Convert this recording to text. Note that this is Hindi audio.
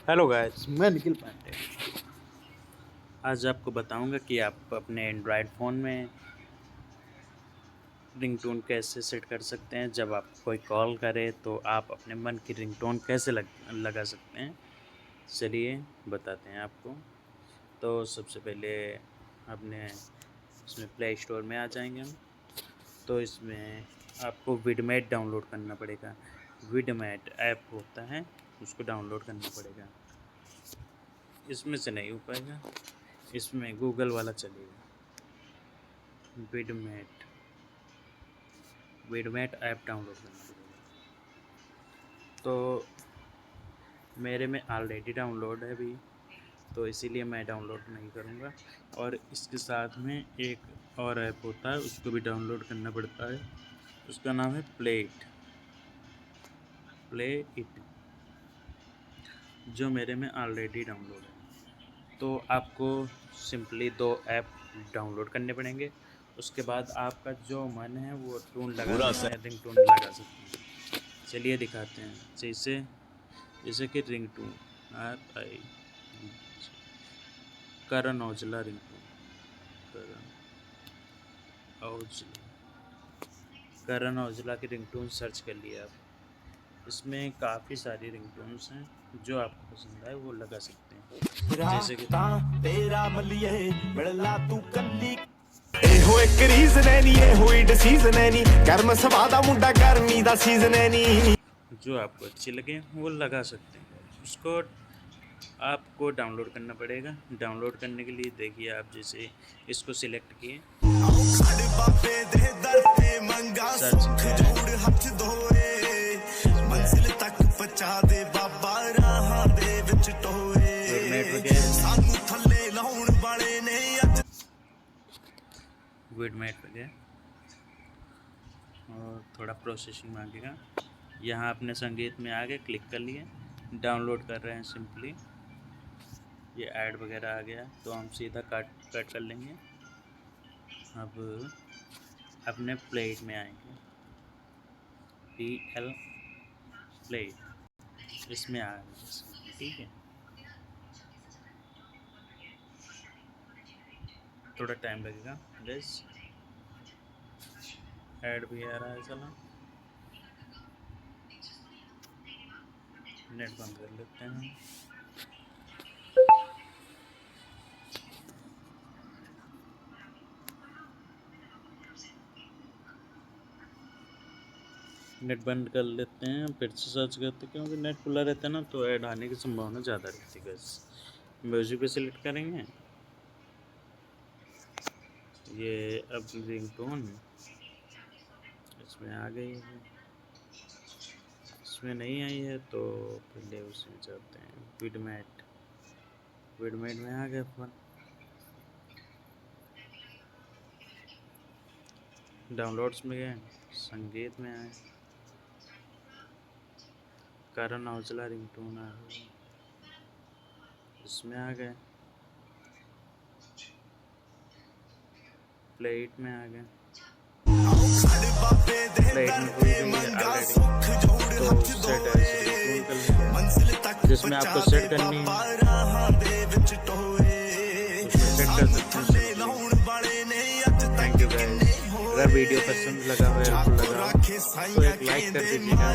हेलो गाइस, मैं निखिल पांडे। आज आपको बताऊंगा कि आप अपने एंड्रॉयड फ़ोन में रिंगटोन कैसे सेट कर सकते हैं। जब आप कोई कॉल करे तो आप अपने मन की रिंगटोन कैसे लगा सकते हैं। चलिए बताते हैं आपको। तो सबसे पहले अपने इसमें प्ले स्टोर में आ जाएंगे हम। तो इसमें आपको विडमेट डाउनलोड करना पड़ेगा। विडमेट ऐप होता है, उसको डाउनलोड करना पड़ेगा। इसमें से नहीं हो पाएगा, इसमें गूगल वाला चलेगा। विडमेट ऐप डाउनलोड करना पड़ेगा। तो मेरे में ऑलरेडी डाउनलोड है अभी, तो इसीलिए मैं डाउनलोड नहीं करूँगा। और इसके साथ में एक और ऐप होता है, उसको भी डाउनलोड करना पड़ता है। उसका नाम है प्ले इट, जो मेरे में ऑलरेडी डाउनलोड है। तो आपको सिंपली 2 ऐप डाउनलोड करने पड़ेंगे। उसके बाद आपका जो मन है वो टून लगा सकते हैं, रिंग टून लगा सकते हैं। चलिए दिखाते हैं। जैसे कि ring twin Karan Aujla ring twin, Karan Aujla की रिंग टून सर्च कर लिया आप। इसमें काफ़ी सारी रिंग टून्स हैं, जो आपको पसंद आए वो लगा सकते हैं। जैसे कि तेरा मलिए मिलला तू कल्ली ਇਹੋ ਇੱਕ ਰੀਜ਼ਨ ਹੈ ਨਹੀਂ ਇਹੋ ਹੀ ਡਿਸੀਜ਼ਨ ਹੈ ਨਹੀਂ ਗਰਮ ਸਵਾ ਦਾ ਮੁੰਡਾ ਗਰਮੀ ਦਾ ਸੀਜ਼ਨ ਹੈ नहीं। जो आपको अच्छे लगे वो लगा सकते हैं। उसको आपको डाउनलोड करना पड़ेगा। डाउनलोड करने के लिए देखिए, आप जैसे इसको सिलेक्ट किए, विडमेट पे गए और थोड़ा प्रोसेसिंग मांगेगा। यहाँ अपने संगीत में आगे क्लिक कर लिए, डाउनलोड कर रहे हैं सिंपली। ये ऐड वगैरह आ गया तो हम सीधा कट कर लेंगे। अब अपने प्लेट में आएंगे, PL प्लेट, इसमें आ गए। ठीक है, थोड़ा टाइम लगेगा। बस ऐड भी आ रहा है। चलो नेट बंद कर लेते हैं। नेट बंद कर लेते हैं, फिर से सर्च करते हैं, क्योंकि नेट खुला रहता है ना तो ऐड आने की संभावना ज़्यादा रहती है। बस म्यूजिक पे सिलेक्ट करेंगे। ये अब रिंगटोन इसमें आ गई है, इसमें नहीं आई है तो पहले उसमें जाते हैं। विडमेट में आ गए फोन। डाउनलोड्स में गए, संगीत में आए, करण औजला रिंगटोन आ गई, इसमें आ गए। प्लेट में आ गए, प्लेट में तो सेट है, जिसमें आपको सेट करनी है उसमें सेट कर सकते हैं। Thank you guys. अगर वीडियो पसंद लगा हो, हेल्पफुल लगा तो एक लाइक कर दीजिएगा।